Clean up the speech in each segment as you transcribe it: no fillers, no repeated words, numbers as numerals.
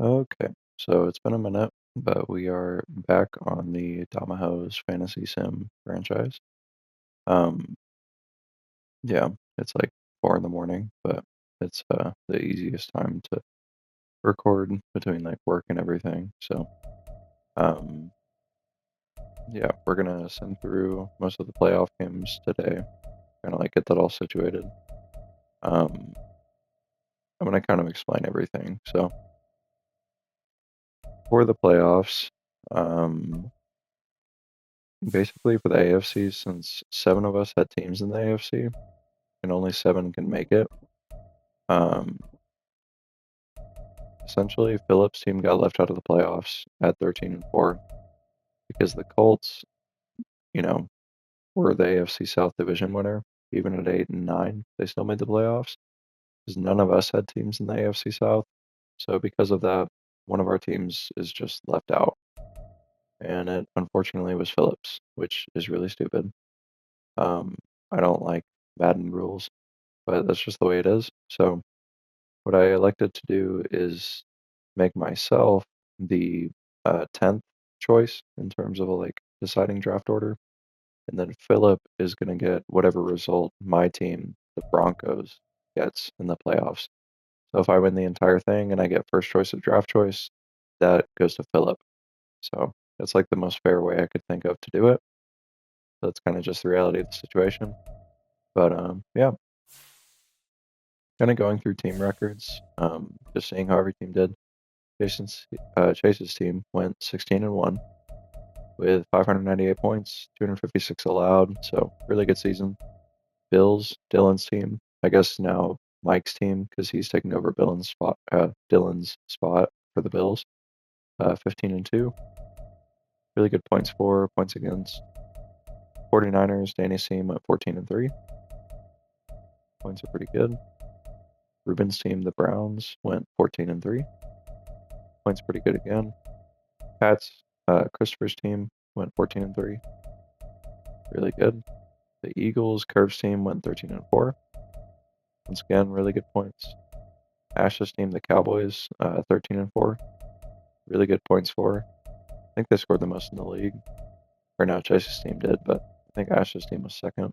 Okay, so it's been a minute, but we are back on the Domihoes Fantasy Sim franchise. Um, yeah, it's like 4 in the morning, but it's the easiest time to record between like work and everything. So, um, yeah, we're gonna send through most of the playoff games today, kind of like get that all situated. Um, I'm gonna kind of explain everything. So, for the playoffs, um, basically for the AFC, since 7 of us had teams in the AFC, and only 7 can make it. Um, Essentially, Phillips' team got left out of the playoffs at 13-4 because the Colts, you know, were the AFC South division winner. Even at 8-9, they still made the playoffs because none of us had teams in the AFC South. So because of that, one of our teams is just left out, and it unfortunately was Phillips, which is really stupid. Um, I don't like Madden rules, but that's just the way it is. So what I elected to do is make myself the 10th choice in terms of like deciding draft order, and then Philip is going to get whatever result my team, the Broncos, gets in the playoffs. So if I win the entire thing and I get first choice of draft choice, that goes to Philip. So that's like the most fair way I could think of to do it. That's kind of just the reality of the situation. But yeah, kind of going through team records, just seeing how every team did. Chase's team went 16-1 with 598 points, 256 allowed, so really good season. Bills, Dylan's team, I guess now Mike's team because he's taking over Dylan's spot for the Bills. 15-2, really good points for, points against. 49ers, Danny's team went 14-3. Points are pretty good. Ruben's team, the Browns, went 14-3. Points pretty good again. Christopher's team went 14-3. Really good. The Eagles, Curves team went 13-4. Once again, really good points. Ash's team, the Cowboys, 13-4. Really good points for. I think they scored the most in the league. Or no, Chase's team did, but I think Ash's team was second.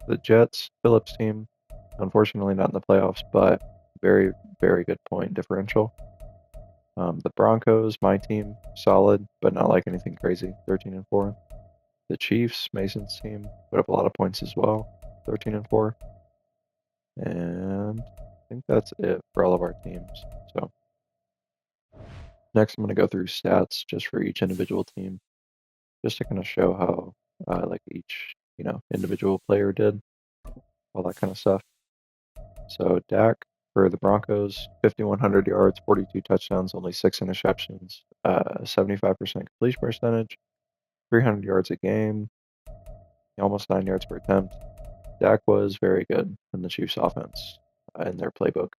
The Jets, Phillips' team, unfortunately not in the playoffs, but very, very good point differential. The Broncos, my team, solid, but not like anything crazy, 13-4. The Chiefs, Mason's team, put up a lot of points as well, 13-4. And I think that's it for all of our teams. So next, I'm going to go through stats just for each individual team, just to kind of show how like each individual player did, all that kind of stuff. So Dak for the Broncos, 5,100 yards, 42 touchdowns, only 6 interceptions, 75% completion percentage, 300 yards a game, almost 9 yards per attempt. Dak was very good in the Chiefs' offense in their playbook.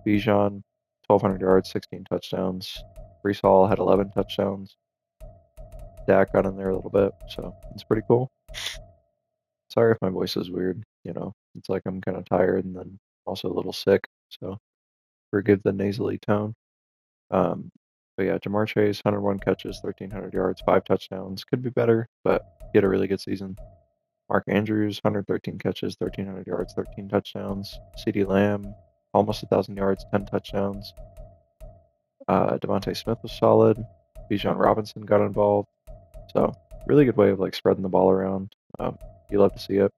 Bijan, 1,200 yards, 16 touchdowns. Brees Hall had 11 touchdowns. Dak got in there a little bit, so it's pretty cool. Sorry if my voice is weird. It's like I'm kind of tired and then also a little sick, so forgive the nasally tone. But yeah, Jamar Chase, 101 catches, 1,300 yards, 5 touchdowns. Could be better, but he had a really good season. Mark Andrews, 113 catches, 1,300 yards, 13 touchdowns. CeeDee Lamb, almost 1,000 yards, 10 touchdowns. Devontae Smith was solid. Bijan Robinson got involved. So really good way of like spreading the ball around. You love to see it.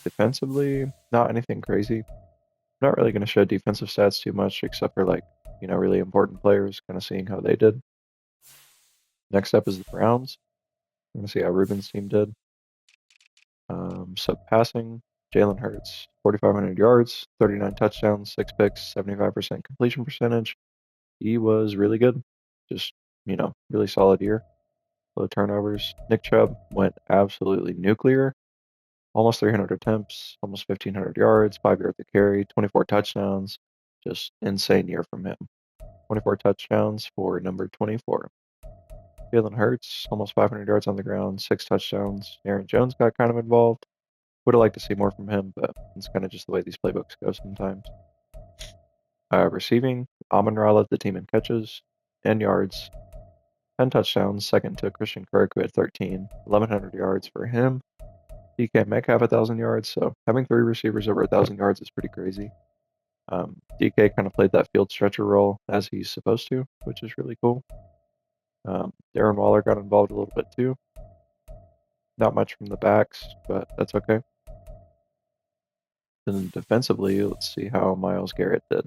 Defensively, not anything crazy. I'm not really going to show defensive stats too much, except for like really important players, kind of seeing how they did. Next up is the Browns. I'm going to see how Ruben's team did. So passing, Jalen Hurts, 4,500 yards, 39 touchdowns, 6 picks, 75% completion percentage. He was really good. Just, really solid year. Low turnovers. Nick Chubb went absolutely nuclear. Almost 300 attempts, almost 1,500 yards, 5 yards to carry, 24 touchdowns. Just insane year from him. 24 touchdowns for number 24. Jalen Hurts, almost 500 yards on the ground, 6 touchdowns. Aaron Jones got kind of involved. Would have liked to see more from him, but it's kind of just the way these playbooks go sometimes. Receiving, Amon-Ra led the team in catches and yards, 10 touchdowns, second to Christian Kirk, who had 13, 1,100 yards for him. DK Metcalf, 1,000 yards, so having 3 receivers over 1,000 yards is pretty crazy. DK kind of played that field stretcher role as he's supposed to, which is really cool. Darren Waller got involved a little bit too. Not much from the backs, but that's okay. Then defensively, let's see how Myles Garrett did.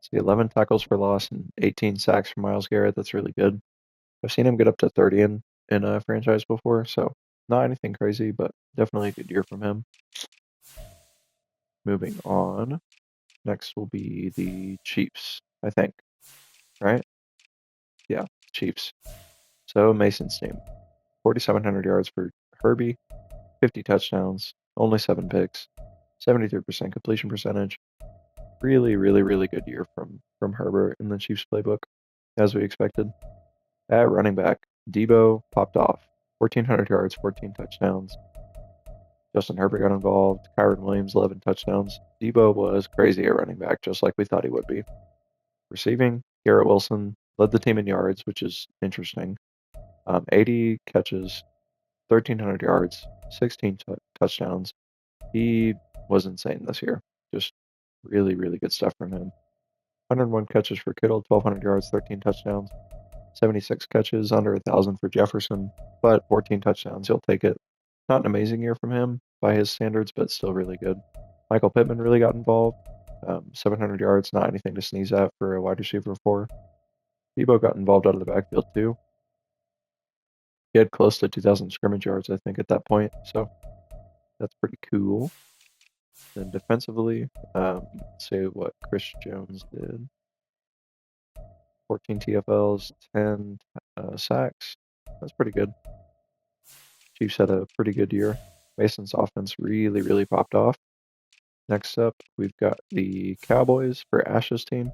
See, 11 tackles for loss and 18 sacks for Myles Garrett. That's really good. I've seen him get up to 30 in a franchise before, so not anything crazy, but definitely a good year from him. Moving on. Next will be the Chiefs, I think. Right? Yeah, Chiefs. So Mason's team. 4,700 yards for Herbie, 50 touchdowns, only 7 picks, 73% completion percentage. Really, really, really good year from Herbert in the Chiefs playbook, as we expected. At running back, Debo popped off. 1,400 yards, 14 touchdowns. Justin Herbert got involved. Kyron Williams, 11 touchdowns. Debo was crazy at running back, just like we thought he would be. Receiving, Garrett Wilson led the team in yards, which is interesting. 80 catches, 1,300 yards, 16 touchdowns. He was insane this year. Just really, really good stuff from him. 101 catches for Kittle, 1,200 yards, 13 touchdowns. 76 catches, under 1,000 for Jefferson, but 14 touchdowns. You'll take it. Not an amazing year from him by his standards, but still really good. Michael Pittman really got involved. 700 yards, not anything to sneeze at for a wide receiver 4. Debo got involved out of the backfield too. He had close to 2,000 scrimmage yards, I think, at that point, so that's pretty cool. Then defensively, let's see what Chris Jones did. 14 TFLs, 10 sacks. That's pretty good. Chiefs had a pretty good year. Mason's offense really, really popped off. Next up, we've got the Cowboys for Ash's team.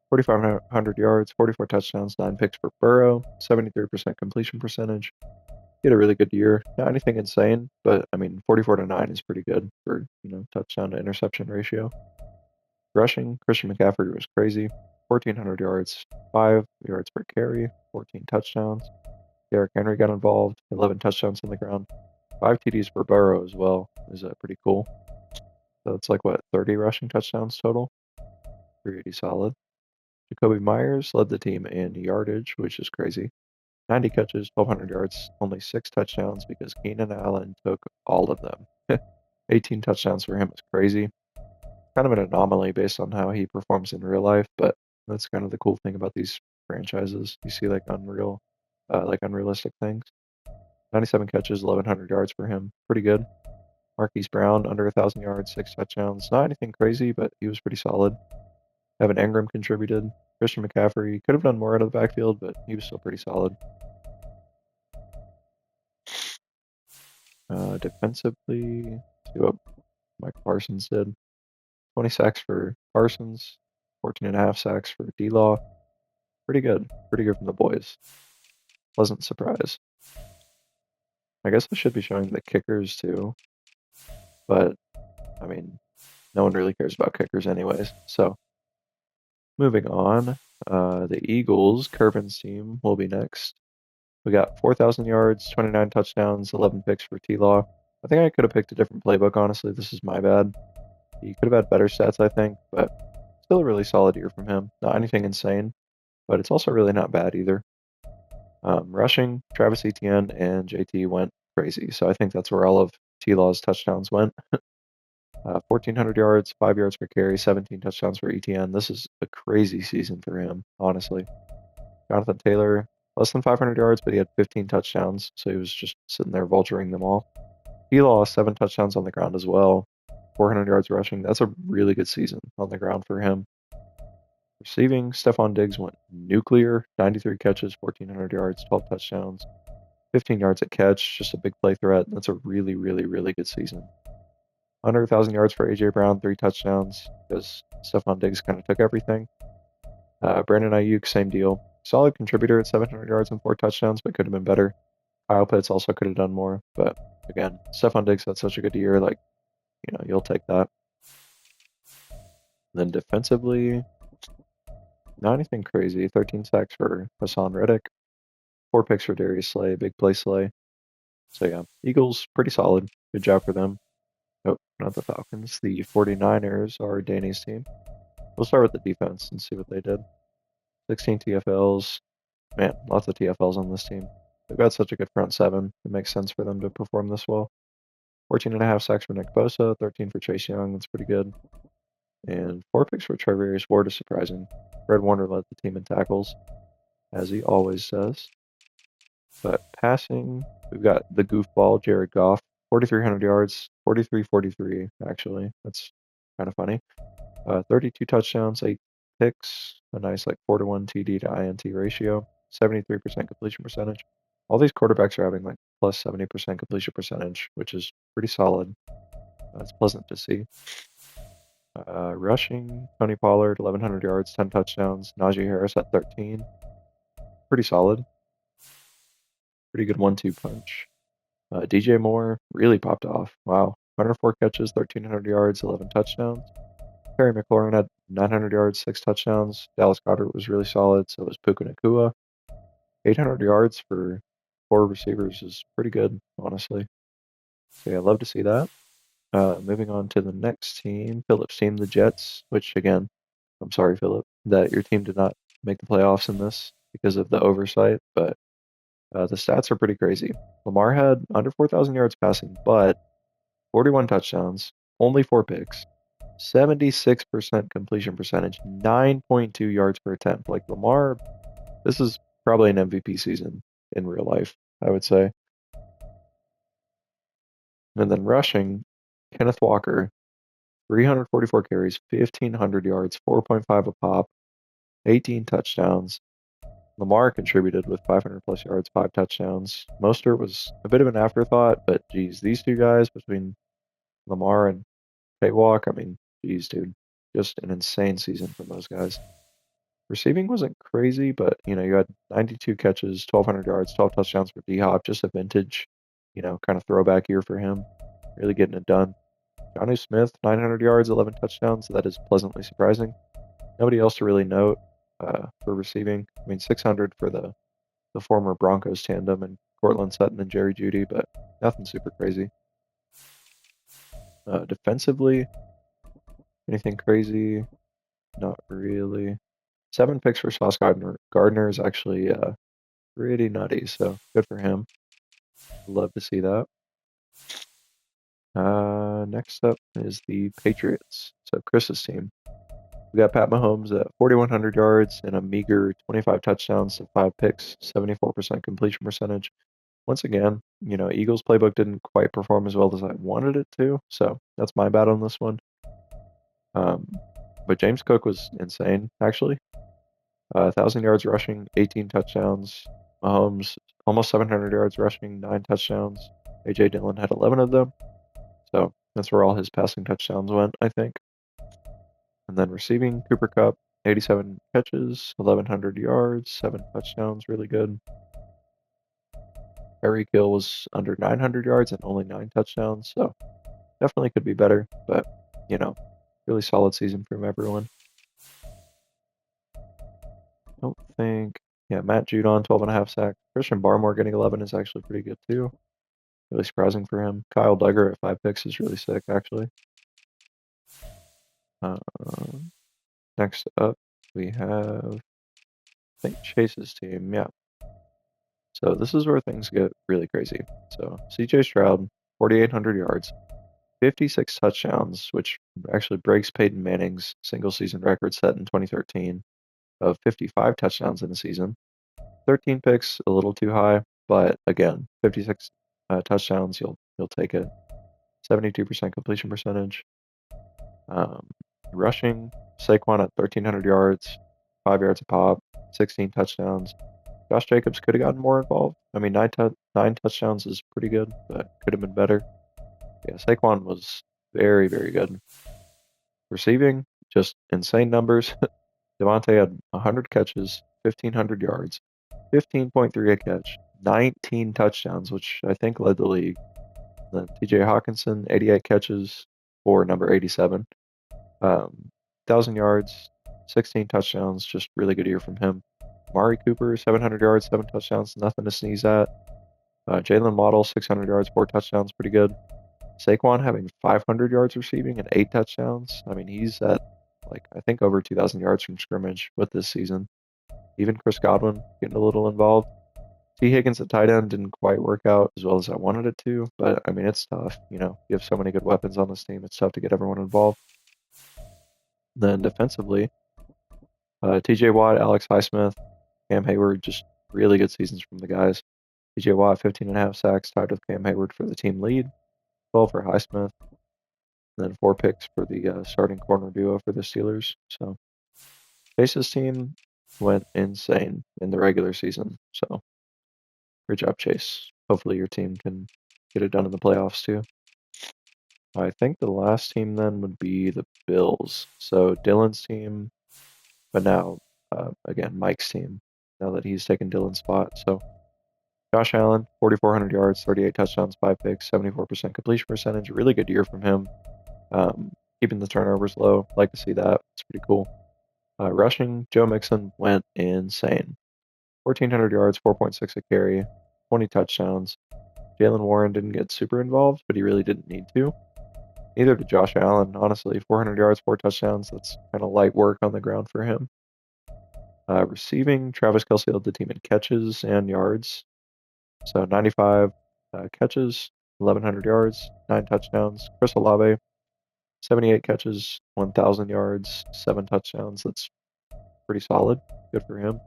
4,500 yards, 44 touchdowns, 9 picks for Burrow, 73% completion percentage. He had a really good year. Not anything insane, but I mean, 44-9 is pretty good for, touchdown to interception ratio. Rushing, Christian McCaffrey was crazy. 1,400 yards, 5 yards per carry, 14 touchdowns. Derrick Henry got involved, 11 touchdowns on the ground. 5 TDs for Burrow as well is pretty cool. So it's like, 30 rushing touchdowns total? Pretty solid. Jacoby Myers led the team in yardage, which is crazy. 90 catches, 1,200 yards, only 6 touchdowns because Keenan Allen took all of them. 18 touchdowns for him is crazy. Kind of an anomaly based on how he performs in real life, but that's kind of the cool thing about these franchises. You see unrealistic things. 97 catches, 1,100 yards for him. Pretty good. Marquise Brown, under 1,000 yards, 6 touchdowns. Not anything crazy, but he was pretty solid. Evan Engram contributed. Christian McCaffrey could have done more out of the backfield, but he was still pretty solid. Defensively, let's see what Mike Parsons did. 20 sacks for Parsons, 14.5 sacks for D-Law. Pretty good. Pretty good from the boys. Pleasant surprise. I guess I should be showing the kickers too, but I mean, no one really cares about kickers anyways. So, moving on, the Eagles, Kervin's team, will be next. We got 4,000 yards, 29 touchdowns, 11 picks for T-Law. I think I could have picked a different playbook, honestly. This is my bad. He could have had better stats, I think, but still a really solid year from him. Not anything insane, but it's also really not bad either. Rushing, Travis Etienne and JT went crazy, so I think that's where all of T-Law's touchdowns went. 1,400 yards, 5 yards per carry, 17 touchdowns for Etienne. This is a crazy season for him, honestly. Jonathan Taylor, less than 500 yards, but he had 15 touchdowns, so he was just sitting there vulturing them all. T-Law, 7 touchdowns on the ground as well. 400 yards rushing. That's a really good season on the ground for him. Receiving, Stephon Diggs went nuclear. 93 catches, 1,400 yards, 12 touchdowns, 15 yards at catch. Just a big play threat. That's a really, really, really good season. Under 1,000 yards for A.J. Brown, 3 touchdowns, because Stephon Diggs kind of took everything. Brandon Ayuk, same deal. Solid contributor at 700 yards and 4 touchdowns, but could have been better. Kyle Pitts also could have done more, but again, Stephon Diggs had such a good year, you'll take that. Then defensively, not anything crazy. 13 sacks for Hassan Reddick, 4 picks for Darius Slay, big play Slay. So yeah, Eagles pretty solid. Good job for them. Oh, not the Falcons. The 49ers are Danny's team. We'll start with the defense and see what they did. 16 TFLs. Man, lots of TFLs on this team. They've got such a good front seven. It makes sense for them to perform this well. 14.5 sacks for Nick Bosa, 13 for Chase Young. That's pretty good. And 4 picks for Treverius Ward is surprising. Fred Warner led the team in tackles, as he always does. But passing, we've got the goofball Jared Goff, 4,300 yards, 43-43 actually. That's kind of funny. 32 touchdowns, 8 picks, a nice like 4-to-1 TD to INT ratio, 73% completion percentage. All these quarterbacks are having like plus 70% completion percentage, which is pretty solid. It's pleasant to see. Rushing, Tony Pollard, 1,100 yards, 10 touchdowns. Najee Harris at 13. Pretty solid. Pretty good 1-2 punch. DJ Moore really popped off. Wow. 104 catches, 1,300 yards, 11 touchdowns. Terry McLaurin had 900 yards, 6 touchdowns. Dallas Goedert was really solid. So was Puka Nacua. 800 yards for 4 receivers is pretty good, honestly. So yeah, I love to see that. Moving on to the next team, Philip's team, the Jets, which again, I'm sorry, Philip, that your team did not make the playoffs in this because of the oversight, but the stats are pretty crazy. Lamar had under 4,000 yards passing, but 41 touchdowns, only 4 picks, 76% completion percentage, 9.2 yards per attempt. Like Lamar, this is probably an MVP season in real life, I would say. And then rushing, Kenneth Walker, 344 carries, 1,500 yards, 4.5 a pop, 18 touchdowns. Lamar contributed with 500 plus yards, 5 touchdowns. Mostert was a bit of an afterthought, but geez, these two guys between Lamar and Walk, I mean, geez, dude, just an insane season from those guys. Receiving wasn't crazy, but you had 92 catches, 1,200 yards, 12 touchdowns for D Hop, just a vintage, kind of throwback year for him. Really getting it done. Jonnu Smith, 900 yards, 11 touchdowns. That is pleasantly surprising. Nobody else to really note for receiving. I mean, 600 for the former Broncos tandem and Cortland Sutton and Jerry Jeudy, but nothing super crazy. Defensively, anything crazy? Not really. 7 picks for Sauce Gardner. Gardner is actually pretty nutty, so good for him. Love to see that. Next up is the Patriots. So Chris's team. We got Pat Mahomes at 4,100 yards and a meager 25 touchdowns to 5 picks, 74% completion percentage. Once again, Eagles playbook didn't quite perform as well as I wanted it to, so that's my bad on this one. But James Cook was insane, actually. 1,000 yards rushing, 18 touchdowns. Mahomes, almost 700 yards rushing, 9 touchdowns. A.J. Dillon had 11 of them. So that's where all his passing touchdowns went, I think. And then receiving, Cooper Kupp, 87 catches, 1,100 yards, 7 touchdowns, really good. Tyreek Hill was under 900 yards and only 9 touchdowns, so definitely could be better, but, really solid season from everyone. Don't think, Matt Judon, 12.5 sacks. Christian Barmore getting 11 is actually pretty good too. Really surprising for him. Kyle Duggar at 5 picks is really sick, actually. Next up, we have, I think, Chase's team. Yeah. So this is where things get really crazy. So CJ Stroud, 4,800 yards, 56 touchdowns, which actually breaks Peyton Manning's single season record set in 2013 of 55 touchdowns in a season. 13 picks, a little too high, but again, 56 touchdowns, you'll take it. 72% completion percentage. Rushing, Saquon at 1,300 yards, 5 yards a pop, 16 touchdowns. Josh Jacobs could have gotten more involved. I mean, 9 touchdowns is pretty good, but could have been better. Yeah, Saquon was very, very good. Receiving, just insane numbers. Devontae had 100 catches, 1,500 yards, 15.3 a catch, 19 touchdowns, which I think led the league. Then TJ Hawkinson, 88 catches for number 87. 1,000 yards, 16 touchdowns, just really good year from him. Mari Cooper, 700 yards, 7 touchdowns, nothing to sneeze at. Jalen Waddle, 600 yards, 4 touchdowns, pretty good. Saquon having 500 yards receiving and 8 touchdowns. I mean, he's at, like, I think over 2,000 yards from scrimmage with this season. Even Chris Godwin getting a little involved. T. Higgins at tight end didn't quite work out as well as I wanted it to, but I mean, it's tough. You know, you have so many good weapons on this team, it's tough to get everyone involved. Then defensively, TJ Watt, Alex Highsmith, Cam Hayward, just really good seasons from the guys. TJ Watt, 15.5 sacks, tied with Cam Hayward for the team lead, 12 for Highsmith, and then 4 picks for the starting corner duo for the Steelers. So, Chase's team went insane in the regular season. So, great job, Chase. Hopefully, your team can get it done in the playoffs too. I think the last team then would be the Bills. So, Dylan's team, but now, again, Mike's team, now that he's taken Dylan's spot. So, Josh Allen, 4,400 yards, 38 touchdowns, 5 picks, 74% completion percentage. Really good year from him. Keeping the turnovers low. Like to see that. It's pretty cool. Rushing, Joe Mixon went insane. 1,400 yards, 4.6 a carry, 20 touchdowns. Jalen Warren didn't get super involved, but he really didn't need to. Neither did Josh Allen, honestly. 400 yards, 4 touchdowns. That's kind of light work on the ground for him. Receiving, Travis Kelce led the team in catches and yards. So 95 catches, 1,100 yards, 9 touchdowns. Chris Olave, 78 catches, 1,000 yards, 7 touchdowns. That's pretty solid. Good for him.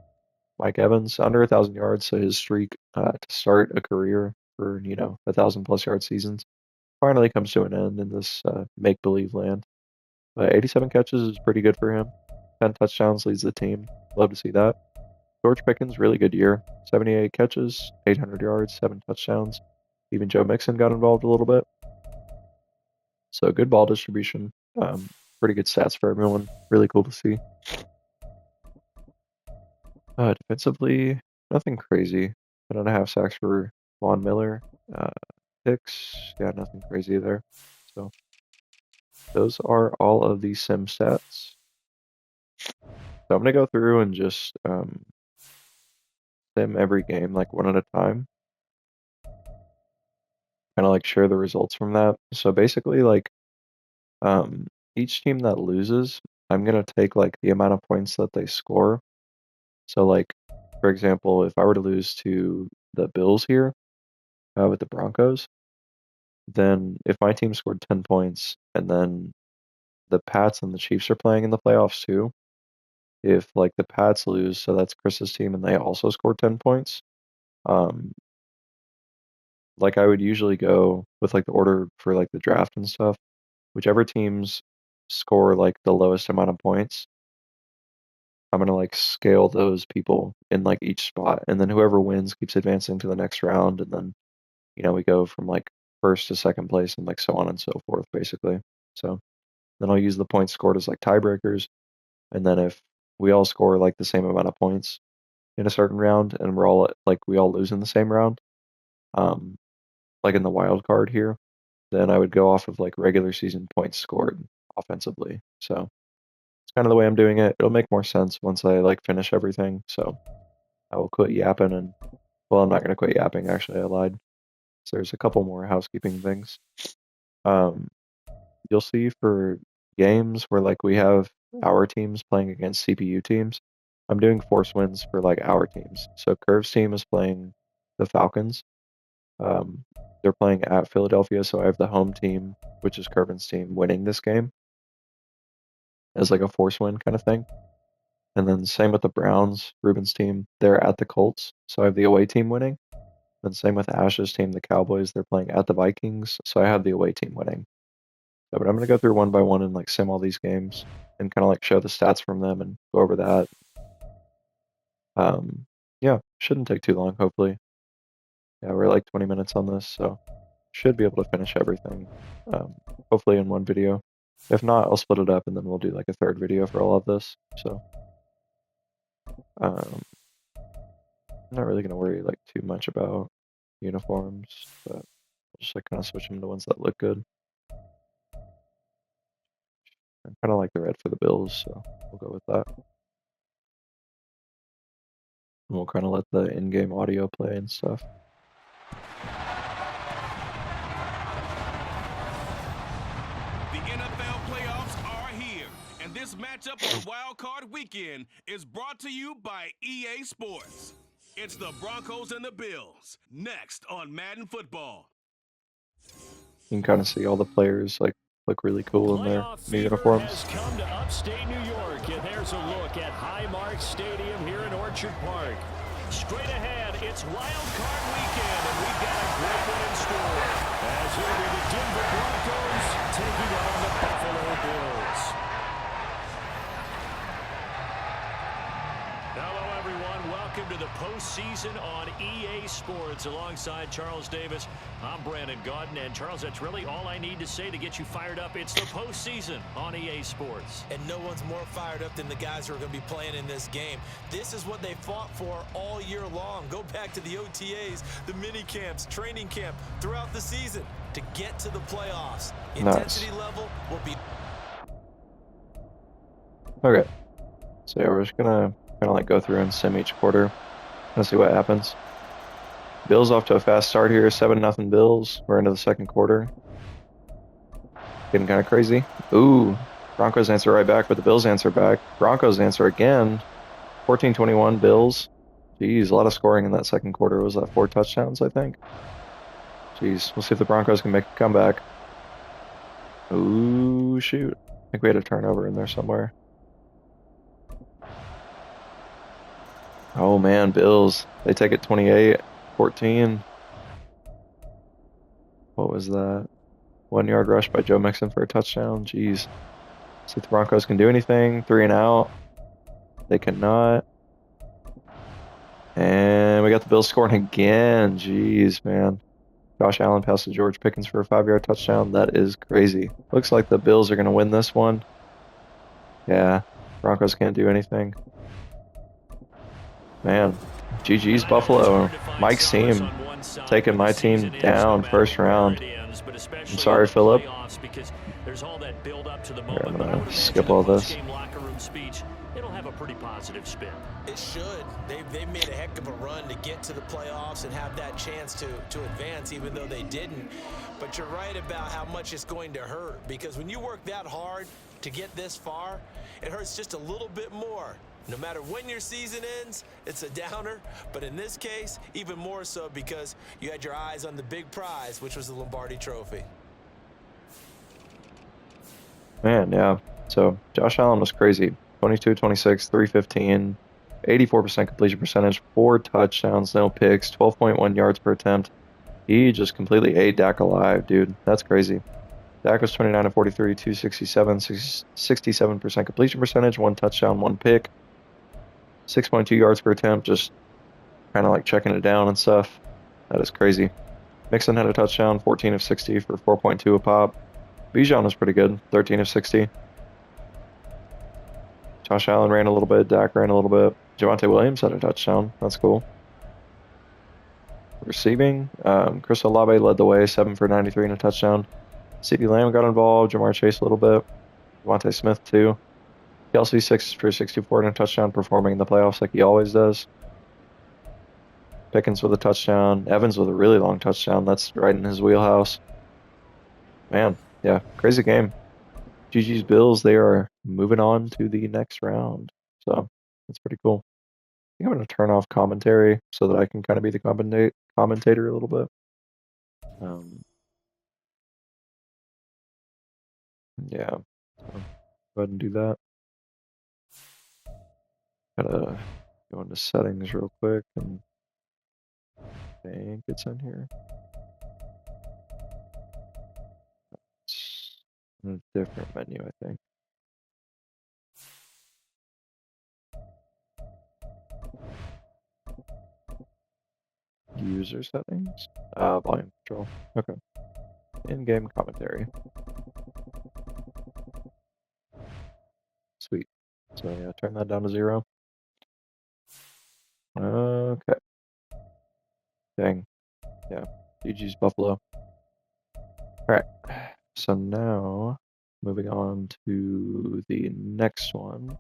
Mike Evans, under 1,000 yards, so his streak to start a career for, 1,000+ yard seasons finally comes to an end in this make-believe land. 87 catches is pretty good for him. 10 touchdowns, leads the team. Love to see that. George Pickens, really good year. 78 catches, 800 yards, 7 touchdowns. Even Joe Mixon got involved a little bit. So good ball distribution. Pretty good stats for everyone. Really cool to see. Defensively, nothing crazy. 10.5 sacks for Von Miller. Picks, yeah, nothing crazy there. So those are all of the sim stats. So I'm gonna go through and just sim every game like one at a time. Kind of like share the results from that. So basically, like each team that loses, I'm gonna take like the amount of points that they score. So like, for example, if I were to lose to the Bills here with the Broncos, then if my team scored 10 points and then the Pats and the Chiefs are playing in the playoffs too, if like the Pats lose, so that's Chris's team and they also score 10 points, um, like I would usually go with like the order for like the draft and stuff. Whichever teams score like the lowest amount of points, I'm gonna like scale those people in like each spot, and then whoever wins keeps advancing to the next round, and then we go from like first to second place and like so on and so forth, basically. So then I'll use the points scored as like tiebreakers, and then if we all score like the same amount of points in a certain round, and we all lose in the same round, um, like in the wild card here, then I would go off of like regular season points scored offensively. So it's kind of the way I'm doing it. It'll make more sense once I like finish everything. So I will quit yapping and well, I'm not gonna quit yapping. Actually, I lied. So there's a couple more housekeeping things. Um, you'll see for games where like we have our teams playing against CPU teams, I'm doing force wins for like our teams. So Curve's team is playing the Falcons. They're playing at Philadelphia, so I have the home team, which is Curvin's team, winning this game as like a force win kind of thing. And then same with the Browns, Ruben's team, they're at the Colts, so I have the away team winning. And same with Ash's team, the Cowboys, they're playing at the Vikings, so I have the away team winning. So, but I'm gonna go through one by one and like sim all these games and kind of like show the stats from them and go over that. Yeah, shouldn't take too long, hopefully. Yeah, we're like 20 minutes on this, so should be able to finish everything, hopefully in one video. If not, I'll split it up and then we'll do like a third video for all of this. So, I'm not really gonna worry like too much about uniforms, but I'll just like kind of switch them to ones that look good. I kind of like the red for the Bills, so we'll go with that. And we'll kind of let the in-game audio play and stuff. The NFL playoffs are here, and this matchup on Wild Card Weekend is brought to you by EA Sports. It's the Broncos and the Bills, next on Madden Football. You can kind of see all the players like look really cool in their new uniforms. Has come to upstate New York, and there's a look at Highmark Stadium here in Orchard Park. Straight ahead, it's Wild Card Weekend, and we've got a great one in store. As it'll be the Denver Broncos taking on the Buffalo Bills. Hello, everyone. Welcome to the postseason on EA Sports. Alongside Charles Davis, I'm Brandon Gaudin. And Charles, that's really all I need to say to get you fired up. It's the postseason on EA Sports. And no one's more fired up than the guys who are going to be playing in this game. This is what they fought for all year long. Go back to the OTAs, the mini camps, training camp throughout the season to get to the playoffs. Intensity level will be... Okay. So yeah, we're just gonna kind of like go through and sim each quarter and see what happens. Bills off to a fast start here, 7-0 Bills. We're into the second quarter. Getting kind of crazy. Ooh, Broncos answer right back, but the Bills answer back. Broncos answer again. 14-21 Bills. Jeez, a lot of scoring in that second quarter. Was that 4 touchdowns, I think? Jeez, we'll see if the Broncos can make a comeback. Ooh, shoot. I think we had a turnover in there somewhere. Oh man, Bills. They take it 28-14. What was that? 1 yard rush by Joe Mixon for a touchdown. Jeez. See if the Broncos can do anything. 3 and out. They cannot. And we got the Bills scoring again. Jeez, man. Josh Allen passed to George Pickens for a 5-yard touchdown. That is crazy. Looks like the Bills are going to win this one. Yeah. Broncos can't do anything. Man, GG's Buffalo. Mike's team taking my team down first round. I'm sorry, Philip. Here, I'm going to skip all this. It'll have a pretty positive spin. It should. They've made a heck of a run to get to the playoffs and have that chance to advance, even though they didn't. But you're right about how much it's going to hurt, because when you work that hard to get this far, it hurts just a little bit more. No matter when your season ends, it's a downer. But in this case, even more so because you had your eyes on the big prize, which was the Lombardi Trophy. Man, yeah. So Josh Allen was crazy. 22-26, 315, 84% completion percentage, 4 touchdowns, no picks, 12.1 yards per attempt. He just completely ate Dak alive, dude. That's crazy. Dak was 29-43, 267, 67% completion percentage, 1 touchdown, 1 pick, 6.2 yards per attempt, just kind of like checking it down and stuff. That is crazy. Mixon had a touchdown, 14 of 60 for 4.2 a pop. Bijan was pretty good, 13 of 60. Josh Allen ran a little bit, Dak ran a little bit. Javonte Williams had a touchdown. That's cool. Receiving, Chris Olave led the way, 7 for 93 and a touchdown. CeeDee Lamb got involved, Jamar Chase a little bit. Devontae Smith too. Kelsey 6 for 64 and a touchdown, performing in the playoffs like he always does. Pickens with a touchdown. Evans with a really long touchdown. That's right in his wheelhouse. Man, yeah, crazy game. GG's Bills, they are moving on to the next round. So that's pretty cool. I think I'm going to turn off commentary so that I can kind of be the commentator a little bit. Yeah, so go ahead and do that. Gotta go into settings real quick and I think it's in here. It's in a different menu, I think. User settings, volume control. Okay. In-game commentary. Sweet. So yeah, turn that down to 0. Okay. Dang. Yeah. GG's Buffalo. Alright. So now moving on to the next one.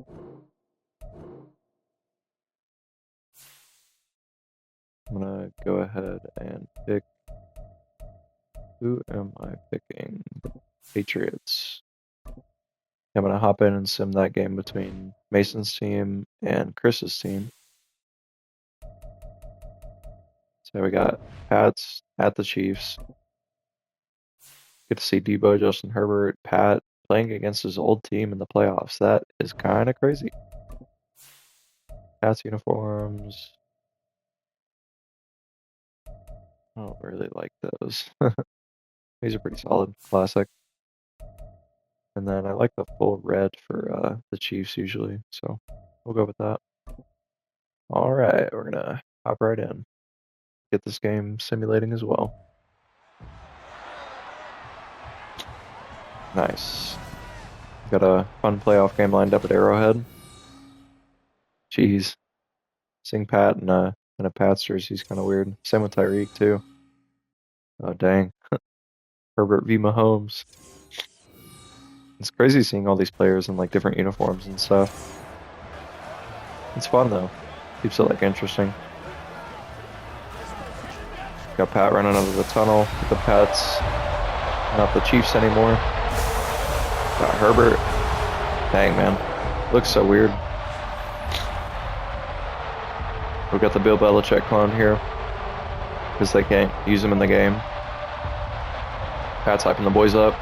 I'm gonna go ahead and pick. Who am I picking? Patriots. I'm gonna hop in and sim that game between Mason's team and Chris's team. So we got Pats at the Chiefs. Get to see Debo, Justin Herbert, Pat playing against his old team in the playoffs. That is kind of crazy. Pats uniforms. I don't really like those. These are pretty solid, classic. And then I like the full red for the Chiefs usually, so we'll go with that. All right, we're gonna hop right in. Get this game simulating as well. Nice. Got a fun playoff game lined up at Arrowhead. Jeez. Seeing Pat in a Pats jersey is kind of weird. Same with Tyreek, too. Oh, dang. Herbert v. Mahomes. It's crazy seeing all these players in like different uniforms and stuff. It's fun though. Keeps it like interesting. Got Pat running under the tunnel with the Pats. Not the Chiefs anymore. Got Herbert. Dang, man. Looks so weird. We got the Bill Belichick clone here. Because they can't use him in the game. Pat's hyping the boys up.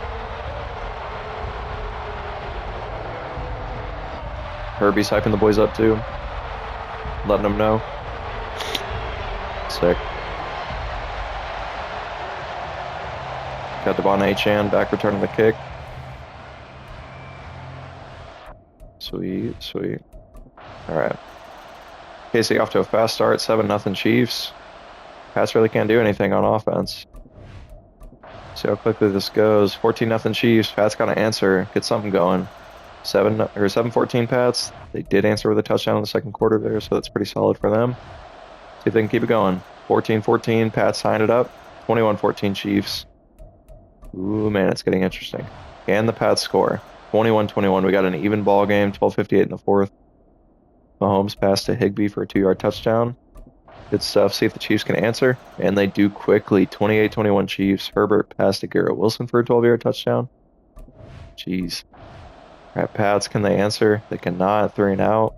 Herbie's hyping the boys up too. Letting them know. Sick. Got Devon Achane back returning the kick. Sweet, sweet. Alright. Casey off to a fast start, 7-0 Chiefs. Pats really can't do anything on offense. See how quickly this goes. 14-0 Chiefs. Pats got to answer, get something going. 7-14 Pats. They did answer with a touchdown in the second quarter there, so that's pretty solid for them. See if they can keep it going. 14-14 Pats signed it up. 21-14 Chiefs. Ooh, man, it's getting interesting. And the Pats score. 21-21. We got an even ball game. 12:58 in the fourth. Mahomes passed to Higbee for a 2-yard touchdown. Good stuff. See if the Chiefs can answer. And they do quickly. 28-21 Chiefs. Herbert passed to Garrett Wilson for a 12-yard touchdown. Jeez. All right, Pats, can they answer? They cannot. 3 and out.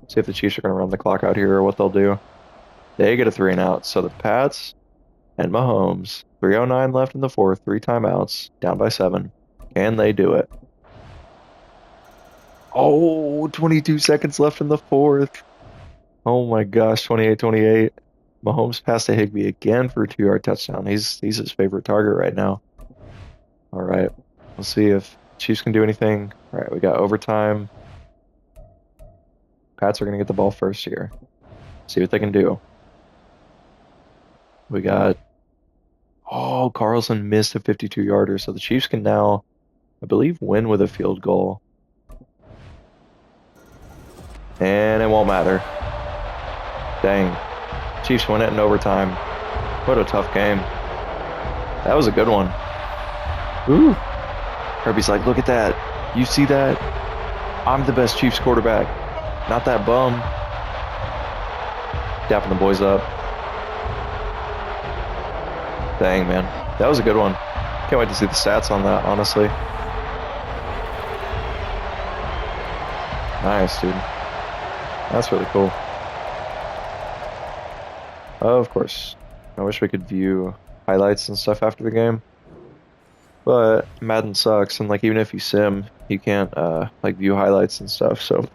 See if the Chiefs are going to run the clock out here or what they'll do. They get a 3 and out. So the Pats and Mahomes, 3:09 left in the fourth, 3 timeouts, down by 7. Can they do it? Oh, 22 seconds left in the fourth. Oh my gosh, 28-28. Mahomes passed to Higbee again for a 2-yard touchdown. He's his favorite target right now. All right, we'll see if Chiefs can do anything. All right, we got overtime. Pats are going to get the ball first here. See what they can do. We got... Oh, Carlson missed a 52-yarder, so the Chiefs can now, I believe, win with a field goal. And it won't matter. Dang. Chiefs win it in overtime. What a tough game. That was a good one. Ooh. Herbie's like, look at that. You see that? I'm the best Chiefs quarterback. Not that bum. Dapping the boys up. Dang, man. That was a good one. Can't wait to see the stats on that, honestly. Nice, dude. That's really cool. Of course. I wish we could view highlights and stuff after the game. But Madden sucks, and like even if you sim, you can't like view highlights and stuff, so.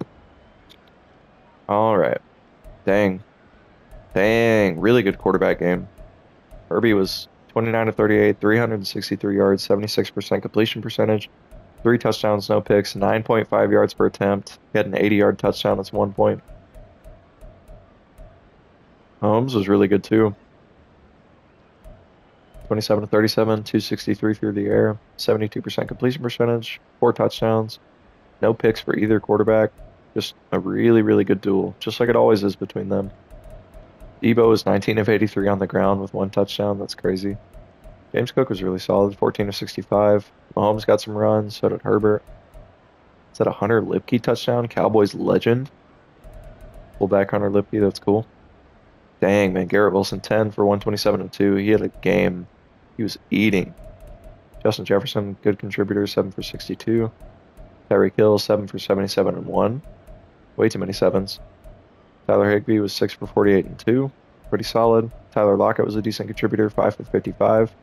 Alright. Dang. Really good quarterback game. Herbie was 29-38, 363 yards, 76% completion percentage, 3 touchdowns, no picks, 9.5 yards per attempt. He had an 80-yard touchdown. That's 1 point. Mahomes was really good too. 27-37, 263 through the air, 72% completion percentage, 4 touchdowns, no picks for either quarterback. Just a really, really good duel, just like it always is between them. Debo is 19 of 83 on the ground with 1 touchdown. That's crazy. James Cook was really solid, 14 of 65. Mahomes got some runs, so did Herbert. Is that a Hunter Lipke touchdown? Cowboys legend. Fullback Hunter Lipke, that's cool. Dang, man. Garrett Wilson, 10 for 127 and 2. He had a game. He was eating. Justin Jefferson, good contributor, 7 for 62. Tyreek Hill, 7 for 77 and 1. Way too many sevens. Tyler Higbee was 6 for 48 and 2. Pretty solid. Tyler Lockett was a decent contributor, 5 for 55.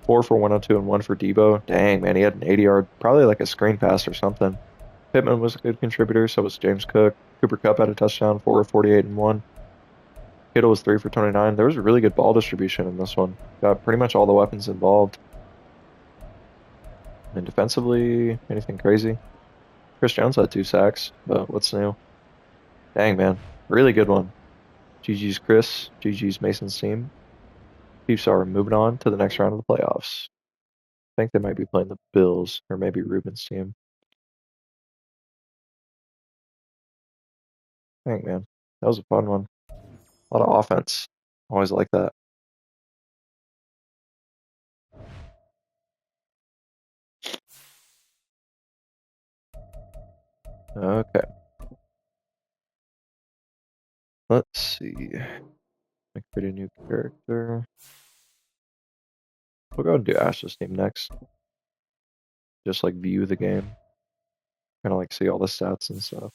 4 for 102 and 1 for Debo. Dang, man, he had an 80-yard, probably like a screen pass or something. Pittman was a good contributor, so was James Cook. Cooper Kupp had a touchdown, 4 of 48 and 1. Kittle was 3 for 29. There was a really good ball distribution in this one. Got pretty much all the weapons involved. And defensively, anything crazy? Chris Jones had 2 sacks, but what's new? Dang, man. Really good one. GG's Chris. GG's Mason's team. Chiefs are moving on to the next round of the playoffs. I think they might be playing the Bills, or maybe Ruben's team. Dang, man. That was a fun one. A lot of offense. Always like that. Okay. Let's see. Make create a new character. We'll go and do Ash's team next. Just like view the game. Kind of like see all the stats and stuff.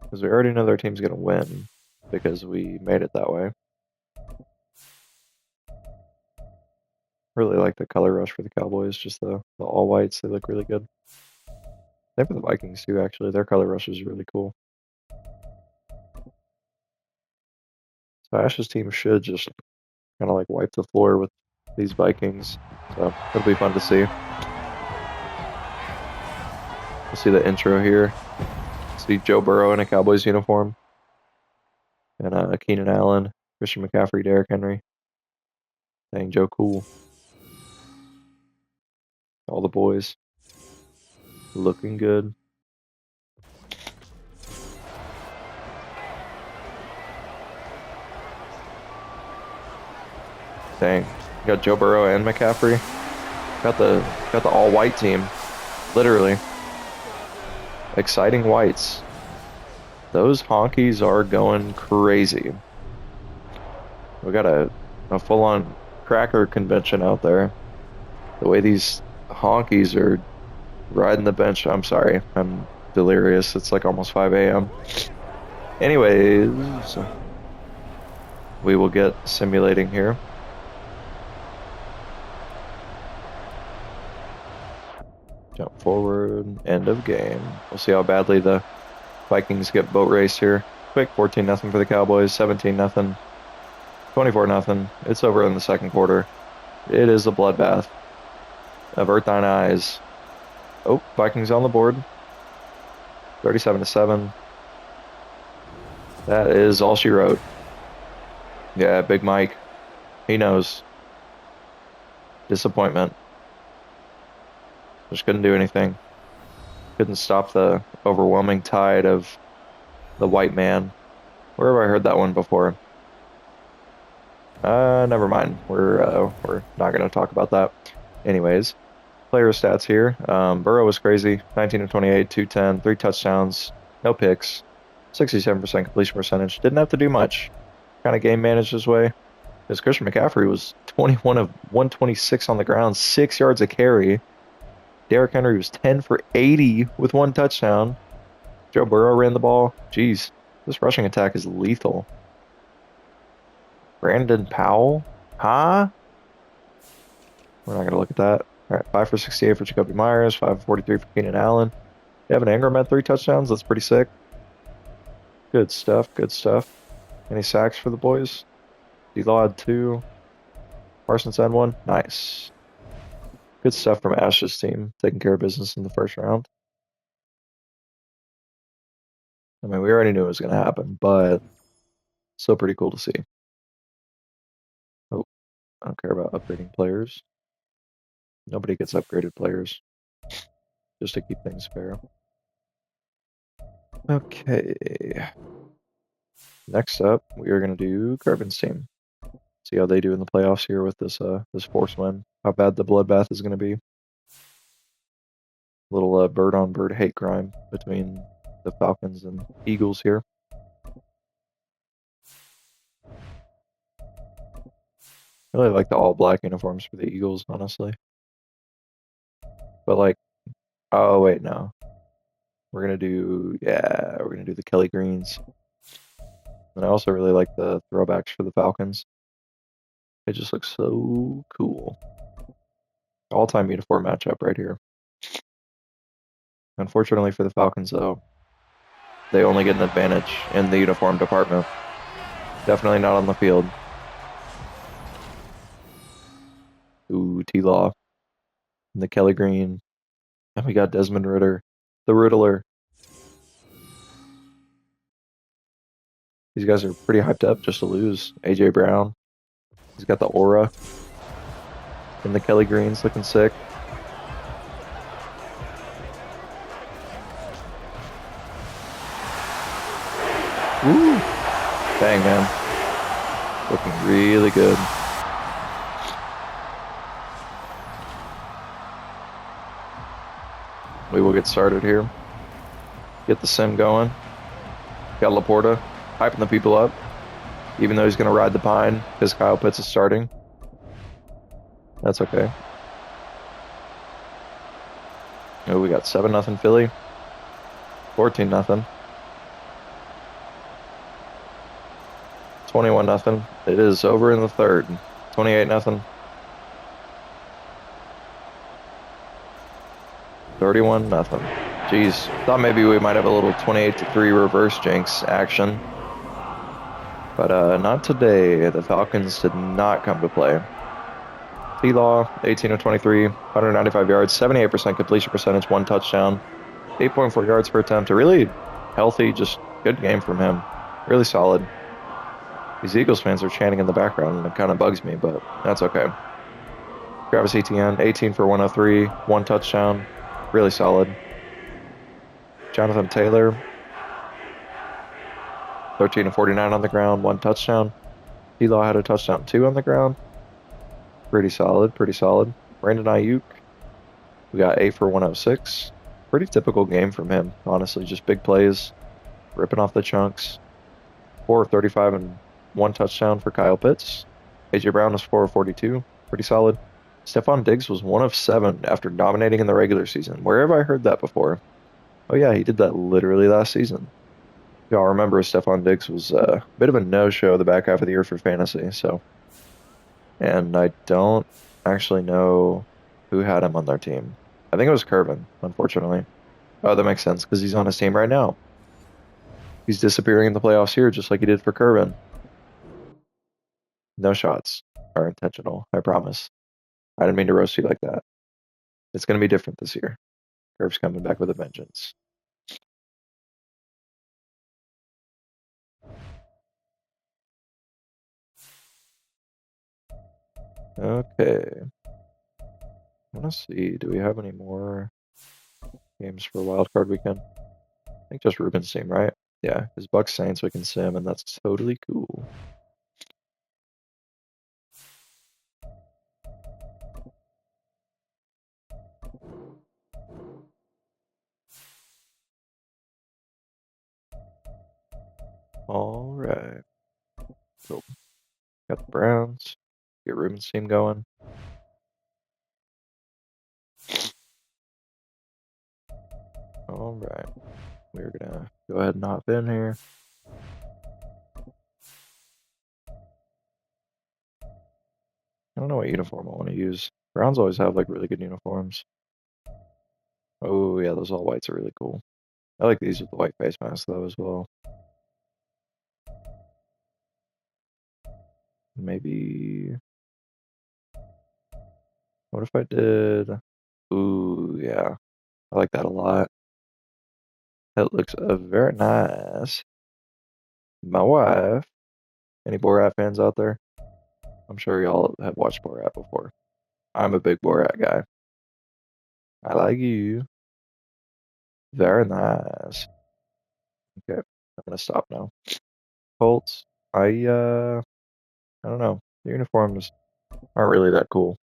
Because we already know their team's going to win because we made it that way. Really like the color rush for the Cowboys, just the all whites. They look really good. Same for the Vikings too, actually. Their color rush is really cool. So Ash's team should just kind of like wipe the floor with these Vikings. So it'll be fun to see. We'll see the intro here. See Joe Burrow in a Cowboys uniform. And Keenan Allen, Christian McCaffrey, Derrick Henry. Dang, Joe cool. All the boys. Looking good. Dang. Got Joe Burrow and McCaffrey. Got the all-white team. Literally. Exciting whites. Those honkies are going crazy. We got a full-on cracker convention out there. The way these honkies are riding the bench. I'm sorry. I'm delirious. It's like almost 5 a.m. Anyways, we will get simulating here. Jump forward. End of game. We'll see how badly the Vikings get boat race here. Quick 14-0 for the Cowboys. 17-0. 24-0. It's over in the second quarter. It is a bloodbath. Avert thine eyes. Oh, Vikings on the board. 37-7. That is all she wrote. Yeah, Big Mike. He knows. Disappointment. Just couldn't do anything. Couldn't stop the overwhelming tide of the white man. Where have I heard that one before? Never mind. We're not going to talk about that. Anyways, player stats here. Burrow was crazy. 19 of 28, 210, 3 touchdowns, no picks, 67% completion percentage. Didn't have to do much. Kind of game managed his way. Because Christian McCaffrey was 21 of 126 on the ground, 6 yards a carry. Derrick Henry was 10 for 80 with 1 touchdown. Joe Burrow ran the ball. Jeez, this rushing attack is lethal. Brandon Powell? Huh? We're not going to look at that. All right, 5 for 68 for Jacoby Myers, 5 for 43 for Keenan Allen. Evan Ingram had 3 touchdowns. That's pretty sick. Good stuff, good stuff. Any sacks for the boys? D-Law had 2. Parsons had 1. Nice. Good stuff from Ash's team, taking care of business in the first round. I mean, we already knew it was going to happen, but still pretty cool to see. Oh, I don't care about upgrading players. Nobody gets upgraded players, just to keep things fair. Okay. Next up, we are going to do Carbon's team. See how they do in the playoffs here with this force win. How bad the bloodbath is going to be. Little bird on bird hate crime between the Falcons and Eagles here. I really like the all black uniforms for the Eagles, honestly. But like, oh wait, no. We're gonna do the Kelly greens. And I also really like the throwbacks for the Falcons. It just looks so cool. All-time uniform matchup right here. Unfortunately for the Falcons, though, they only get an advantage in the uniform department. Definitely not on the field. Ooh, T-Law. And the Kelly Green. And we got Desmond Ritter. The Riddler. These guys are pretty hyped up just to lose. AJ Brown. He's got the aura. And the Kelly Green's looking sick. Woo! Dang, man. Looking really good. We will get started here. Get the sim going. Got Laporta hyping the people up. Even though he's going to ride the pine because Kyle Pitts is starting. That's okay. Oh, we got 7-0 Philly. 14-0. 21-0. It is over in the third. 28-0. 31-0. Jeez, thought maybe we might have a little 28-3 reverse jinx action. But not today. The Falcons did not come to play. T-Law, 18 of 23, 195 yards, 78% completion percentage, 1 touchdown, 8.4 yards per attempt. A really healthy, just good game from him. Really solid. These Eagles fans are chanting in the background, and it kind of bugs me, but that's okay. Travis Etienne, 18 for 103, 1 touchdown. Really solid. Jonathan Taylor, 13 of 49 on the ground, 1 touchdown. T-Law had a touchdown, 2 on the ground. Pretty solid, pretty solid. Brandon Ayuk, we got 8 for 106. Pretty typical game from him, honestly. Just big plays, ripping off the chunks. 4 of 35 and 1 touchdown for Kyle Pitts. AJ Brown was 4 of 42. Pretty solid. Stephon Diggs was 1 of 7 after dominating in the regular season. Where have I heard that before? Oh yeah, he did that literally last season. Y'all remember Stephon Diggs was a bit of a no-show the back half of the year for fantasy, so. And I don't actually know who had him on their team. I think it was Curvin, unfortunately. Oh, that makes sense, because he's on his team right now. He's disappearing in the playoffs here, just like he did for Curvin. No shots are intentional, I promise. I didn't mean to roast you like that. It's going to be different this year. Curve's coming back with a vengeance. Okay. I want to see, do we have any more games for wildcard weekend? I think just Ruben's team, right? Yeah, his Bucks Saints we can sim, and that's totally cool. All right. Cool. Got the Browns. Get Ruben's team going. All right. We're gonna go ahead and hop in here. I don't know what uniform I want to use. Browns always have like really good uniforms. Oh yeah, those all whites are really cool. I like these with the white face mask though as well. Maybe. What if I did? Ooh yeah, I like that a lot. That looks very nice. My wife. Any Borat fans out there? I'm sure y'all have watched Borat before. I'm a big Borat guy. I like you. Very nice. Okay, I'm gonna stop now. Colts. I don't know. The uniforms aren't really that cool.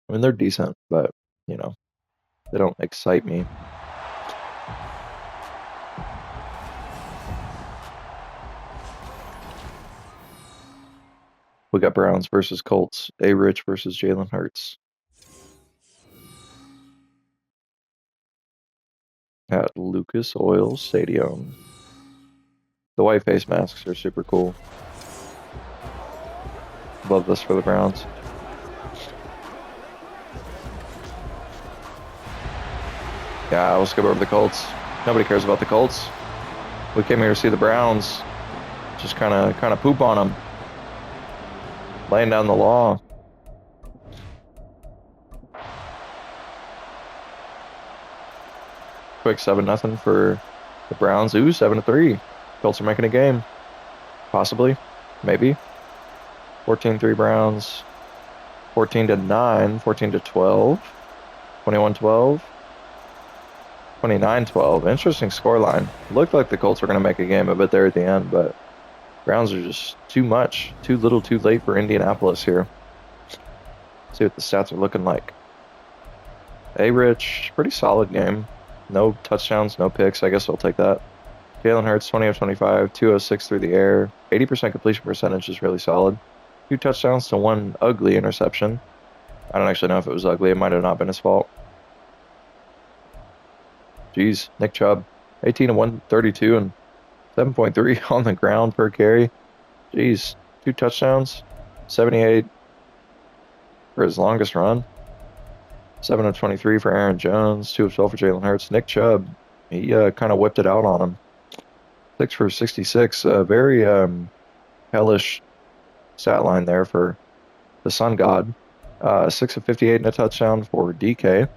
I mean, they're decent, but, you know, they don't excite me. We got Browns versus Colts. A-Rich versus Jalen Hurts. At Lucas Oil Stadium. The white face masks are super cool. Love this for the Browns. Yeah, we'll skip over the Colts. Nobody cares about the Colts. We came here to see the Browns. Just kind of poop on them. Laying down the law. Quick 7-0 for the Browns. Ooh, 7-3. Colts are making a game. Possibly. Maybe. 14-3 Browns. 14-9. 14-12. 21-12. 29-12. Interesting scoreline. Looked like the Colts were going to make a game a bit there at the end, but Browns are just too much. Too little, too late for Indianapolis here. See what the stats are looking like. A-Rich, pretty solid game. No touchdowns, no picks. I guess I'll take that. Jalen Hurts, 20 of 25, 206 through the air. 80% completion percentage is really solid. 2 touchdowns to 1 ugly interception. I don't actually know if it was ugly. It might have not been his fault. Jeez, Nick Chubb, 18 of 132 and 7.3 on the ground per carry. Jeez, 2 touchdowns, 78 for his longest run. 7 of 23 for Aaron Jones, 2 of 12 for Jalen Hurts. Nick Chubb, he kind of whipped it out on him. 6 for 66. Very hellish stat line there for the Sun God. 6 of 58 and a touchdown for DK.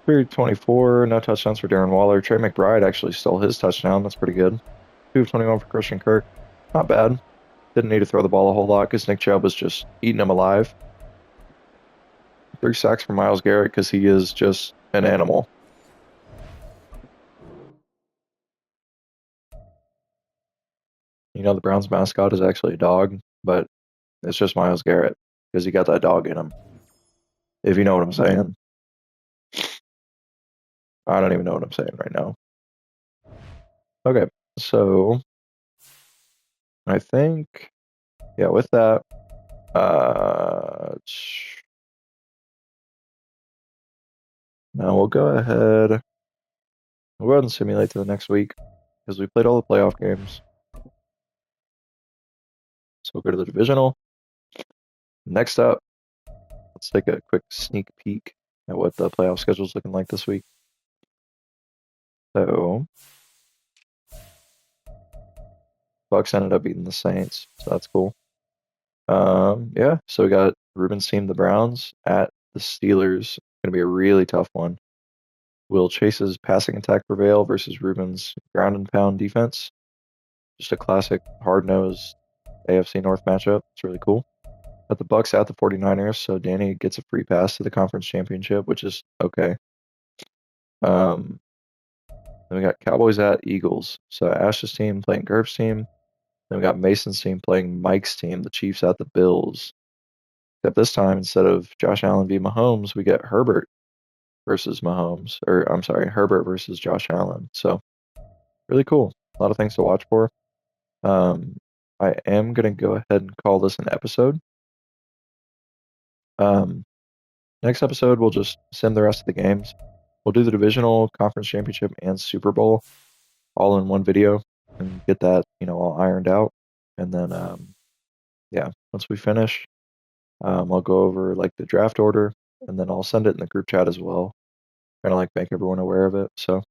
3 of 24, no touchdowns for Darren Waller. Trey McBride actually stole his touchdown. That's pretty good. 2 of 21 for Christian Kirk. Not bad. Didn't need to throw the ball a whole lot because Nick Chubb was just eating him alive. 3 sacks for Myles Garrett because he is just an animal. You know, the Browns mascot is actually a dog, but it's just Myles Garrett because he got that dog in him. If you know what I'm saying. I don't even know what I'm saying right now. Okay, so I think, yeah, with that, now we'll go ahead. We'll go ahead and simulate to the next week because we played all the playoff games. So we'll go to the divisional. Next up, let's take a quick sneak peek at what the playoff schedule is looking like this week. So, Bucks ended up beating the Saints, so that's cool. Yeah, so we got Ruben's team, the Browns, at the Steelers. Going to be a really tough one. Will Chase's passing attack prevail versus Ruben's ground and pound defense? Just a classic hard-nosed AFC North matchup. It's really cool. Got the Bucks at the 49ers, so Danny gets a free pass to the conference championship, which is okay. Then we got Cowboys at Eagles. So Ash's team playing Gerb's team. Then we got Mason's team playing Mike's team, the Chiefs at the Bills. Except this time, instead of Josh Allen v. Mahomes, we get Herbert versus Mahomes. Or, I'm sorry, Herbert versus Josh Allen. So, really cool. A lot of things to watch for. I am going to go ahead and call this an episode. Next episode, we'll just sim the rest of the games. We'll do the divisional, conference championship, and Super Bowl all in one video and get that, all ironed out. And then, yeah, once we finish, I'll go over like the draft order, and then I'll send it in the group chat as well. Kind of like make everyone aware of it. So,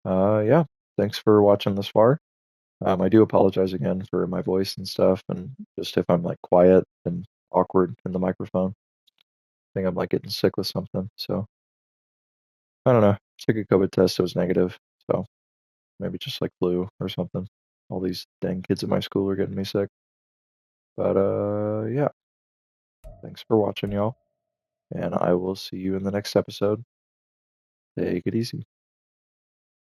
yeah, thanks for watching this far. I do apologize again for my voice and stuff, and just if I'm like quiet and awkward in the microphone. I think I'm like getting sick with something. So, I don't know. Took a COVID test, it was negative. So, maybe just like flu or something. All these dang kids at my school are getting me sick. But yeah. Thanks for watching, y'all. And I will see you in the next episode. Take it easy.